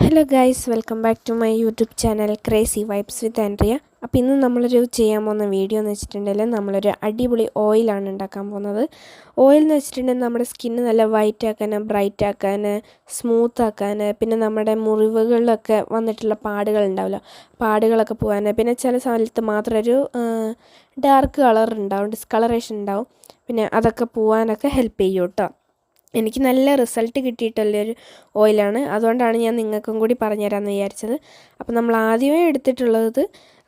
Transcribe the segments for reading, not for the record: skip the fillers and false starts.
Hello guys, welcome back to my YouTube channel crazy vibes with Andrea. അപ്പോൾ ഇന്ന് നമ്മളൊരു ചെയ്യാൻ പോകുന്ന വീഡിയോ എന്ന് വെച്ചിട്ടുണ്ടെങ്കിൽ നമ്മളൊരു അടിപൊളി ഓയിലാണ് ഉണ്ടാക്കാൻ പോകുന്നത്. ഓയിൽ എന്ന് വെച്ചിട്ടുണ്ടെങ്കിൽ നമ്മുടെ സ്കിന്ന് നല്ല വൈറ്റ് ആക്കാൻ, ബ്രൈറ്റ് ആക്കാൻ, സ്മൂത്ത് ആക്കാൻ, പിന്നെ നമ്മുടെ മുറിവുകളിലൊക്കെ വന്നിട്ടുള്ള പാടുകൾ ഉണ്ടാവില്ല, പാടുകളൊക്കെ പോകാൻ, പിന്നെ ചില സ്ഥലത്ത് മാത്രം ഒരു ഡാർക്ക് കളർ ഉണ്ടാവും, ഡിസ്കളറേഷൻ ഉണ്ടാവും, പിന്നെ അതൊക്കെ പോകാനൊക്കെ ഹെൽപ്പ് ചെയ്യും കേട്ടോ. എനിക്ക് നല്ല റിസൾട്ട് കിട്ടിയിട്ടുള്ളൊരു ഓയിലാണ്, അതുകൊണ്ടാണ് ഞാൻ നിങ്ങൾക്കും കൂടി പറഞ്ഞുതരാമെന്ന് വിചാരിച്ചത്. അപ്പോൾ നമ്മൾ ആദ്യമേ എടുത്തിട്ടുള്ളത്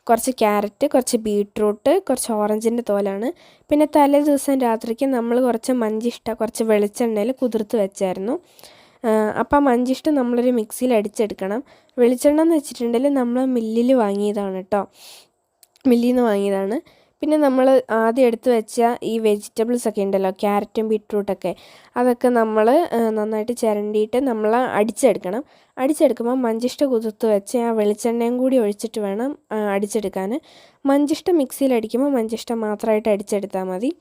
കുറച്ച് ക്യാരറ്റ്, കുറച്ച് ബീട്രൂട്ട്, കുറച്ച് ഓറഞ്ചിൻ്റെ തോലാണ്. പിന്നെ തലേ ദിവസം രാത്രിക്ക് നമ്മൾ കുറച്ച് മഞ്ചിഷ്ട കുറച്ച് വെളിച്ചെണ്ണയിൽ കുതിർത്ത് വെച്ചായിരുന്നു. അപ്പോൾ ആ മഞ്ചിഷ്ട നമ്മളൊരു മിക്സിയിൽ അടിച്ചെടുക്കണം. വെളിച്ചെണ്ണ എന്ന് വെച്ചിട്ടുണ്ടെങ്കിൽ നമ്മൾ മില്ലിൽ വാങ്ങിയതാണ് കേട്ടോ, മില്ലിൽ നിന്ന് വാങ്ങിയതാണ്. പിന്നെ നമ്മൾ ആദ്യം എടുത്ത് വെച്ച ഈ വെജിറ്റബിൾസ് ഒക്കെ ഉണ്ടല്ലോ, ക്യാരറ്റും ബീട്രൂട്ടൊക്കെ, അതൊക്കെ നമ്മൾ നന്നായിട്ട് ചിരണ്ടിയിട്ട് നമ്മൾ അടിച്ചെടുക്കണം. അടിച്ചെടുക്കുമ്പോൾ മഞ്ചിഷ്ട കുതിർത്ത് വെച്ച് ആ വെളിച്ചെണ്ണയും കൂടി ഒഴിച്ചിട്ട് വേണം അടിച്ചെടുക്കാൻ. മഞ്ചിഷ്ട മിക്സിയിൽ അടിക്കുമ്പോൾ മഞ്ചിഷ്ട മാത്രമായിട്ട് അടിച്ചെടുത്താൽ മതി.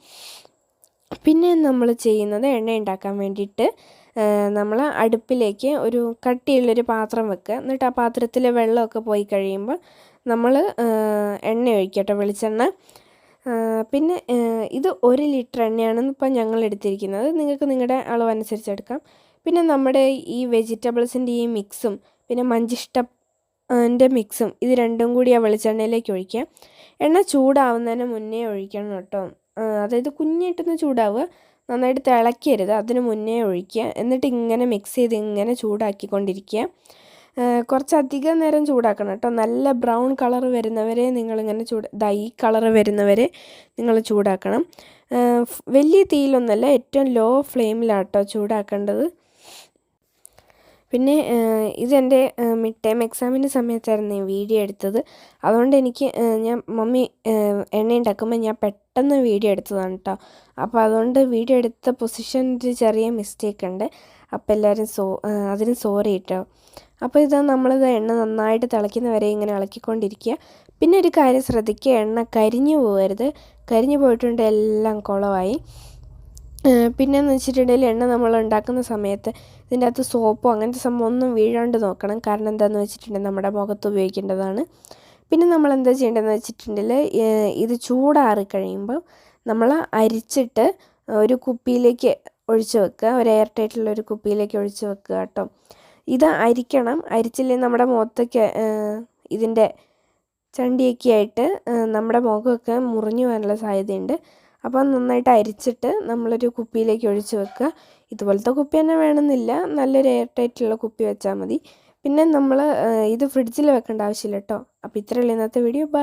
പിന്നെ നമ്മൾ ചെയ്യുന്നത് എണ്ണ ഉണ്ടാക്കാൻ വേണ്ടിയിട്ട് നമ്മൾ അടുപ്പിലേക്ക് ഒരു കട്ടിയുള്ളൊരു പാത്രം വെക്കുക. എന്നിട്ട് ആ പാത്രത്തിൽ വെള്ളമൊക്കെ പോയി കഴിയുമ്പോൾ നമ്മൾ എണ്ണ ഒഴിക്കട്ടോ, വെളിച്ചെണ്ണ. പിന്നെ ഇത് 1 ലിറ്റർ എണ്ണയാണെന്ന് ഇപ്പം ഞങ്ങൾ എടുത്തിരിക്കുന്നത്, നിങ്ങൾക്ക് നിങ്ങളുടെ അളവനുസരിച്ച് എടുക്കാം. പിന്നെ നമ്മുടെ ഈ വെജിറ്റബിൾസിൻ്റെ ഈ മിക്സും പിന്നെ മഞ്ചിഷ്ടൻ്റെ മിക്സും ഇത് രണ്ടും കൂടി ആ വെളിച്ചെണ്ണയിലേക്ക് ഒഴിക്കുക. എണ്ണ ചൂടാവുന്നതിന് മുന്നേ ഒഴിക്കണം കേട്ടോ, അതായത് കുഞ്ഞിട്ടൊന്ന് ചൂടാവുക, നന്നായിട്ട് തിളക്കരുത്, അതിന് മുന്നേ ഒഴിക്കുക. എന്നിട്ട് ഇങ്ങനെ മിക്സ് ചെയ്ത് ഇങ്ങനെ ചൂടാക്കിക്കൊണ്ടിരിക്കുക. കുറച്ചധികം നേരം ചൂടാക്കണം കേട്ടോ, നല്ല ബ്രൗൺ കളർ വരുന്നവരെ നിങ്ങളിങ്ങനെ ഈ കളർ വരുന്നവരെ നിങ്ങൾ ചൂടാക്കണം. വലിയ തീയിലൊന്നുമല്ല, ഏറ്റവും ലോ ഫ്ലെയിമിലാട്ടോ ചൂടാക്കേണ്ടത്. പിന്നെ ഇതെൻ്റെ മിഡ് ടൈം എക്സാമിൻ്റെ സമയത്തായിരുന്നു ഈ വീഡിയോ എടുത്തത്, അതുകൊണ്ട് എനിക്ക് മമ്മി എണ്ണ ഉണ്ടാക്കുമ്പോൾ ഞാൻ പെട്ടെന്ന് വീഡിയോ എടുത്തതാണ് കേട്ടോ. അപ്പോൾ അതുകൊണ്ട് വീഡിയോ എടുത്ത പൊസിഷനിൽ ചെറിയ മിസ്റ്റേക്ക് ഉണ്ട്, അപ്പോൾ എല്ലാവരും അതിന് സോറി കേട്ടോ. അപ്പോൾ ഇത് നമ്മളിത് എണ്ണ നന്നായിട്ട് തിളയ്ക്കുന്നവരെ ഇങ്ങനെ ഇളക്കിക്കൊണ്ടിരിക്കുക. പിന്നെ ഒരു കാര്യം ശ്രദ്ധിക്കുക, എണ്ണ കരിഞ്ഞു പോകരുത്, കരിഞ്ഞു പോയിട്ടുണ്ട് എല്ലാം കുളമായി. പിന്നെയെന്ന് വെച്ചിട്ടുണ്ടെങ്കിൽ എണ്ണ നമ്മൾ ഉണ്ടാക്കുന്ന സമയത്ത് ഇതിൻ്റെ അകത്ത് സോപ്പോ അങ്ങനത്തെ സംഭവം ഒന്നും വീഴാണ്ട് നോക്കണം, കാരണം എന്താണെന്ന് വെച്ചിട്ടുണ്ടെങ്കിൽ നമ്മുടെ മുഖത്ത് ഉപയോഗിക്കേണ്ടതാണ്. പിന്നെ നമ്മൾ എന്താ ചെയ്യേണ്ടതെന്ന് വെച്ചിട്ടുണ്ടെങ്കിൽ ഇത് ചൂടാറി കഴിയുമ്പോൾ നമ്മൾ അരിച്ചിട്ട് ഒരു കുപ്പിയിലേക്ക് ഒഴിച്ച് വെക്കുക, ഒരു എയർ ടൈറ്റുള്ള ഒരു കുപ്പിയിലേക്ക് ഒഴിച്ച് വെക്കുക കേട്ടോ. ഇത് അരിക്കണം, അരിച്ചില്ലെങ്കിൽ നമ്മുടെ മുഖത്തൊക്കെ ഇതിൻ്റെ ചണ്ടിയൊക്കെ ആയിട്ട് നമ്മുടെ മുഖമൊക്കെ മുറിഞ്ഞു പോകാനുള്ള സാധ്യതയുണ്ട്. അപ്പോൾ നന്നായിട്ട് അരിച്ചിട്ട് നമ്മളൊരു കുപ്പിയിലേക്ക് ഒഴിച്ച് വെക്കുക. ഇതുപോലത്തെ കുപ്പി തന്നെ വേണമെന്നില്ല, നല്ലൊരു എയർ ടൈറ്റുള്ള കുപ്പി വെച്ചാൽ മതി. പിന്നെ നമ്മൾ ഇത് ഫ്രിഡ്ജിൽ വെക്കേണ്ട ആവശ്യമില്ല കേട്ടോ. അപ്പോൾ ഇത്രയുള്ള ഇന്നത്തെ വീഡിയോ. ബൈ.